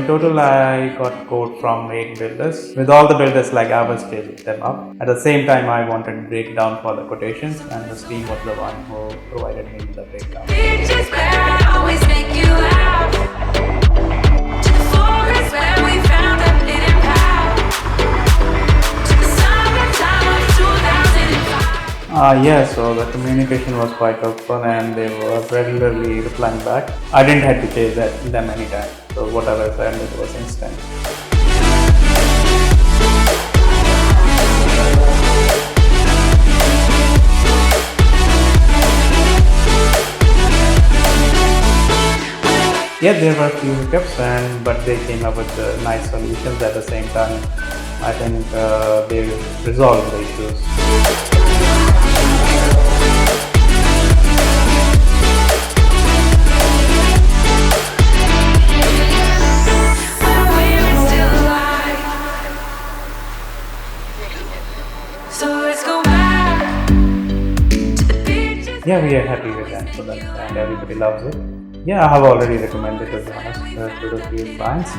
in total I got quote from 8 builders. With all the builders, like I was scaling them up. At the same time, I wanted to break down for the quotations, and Esteem was the one who provided me with the breakdown. Beaches where I always make you laugh. To the forest where we found a hidden path. To the summertime of 2005. Yeah, so the communication was quite open and they were regularly replying back. I didn't have to chase them anytime, so whatever I said, it was instant. Yeah, there were a few hiccups, but they came up with nice solutions at the same time. I think they resolved the issues. Yeah, we are happy with that product and everybody loves it. Yeah, I have already recommended it to be honest to the few clients.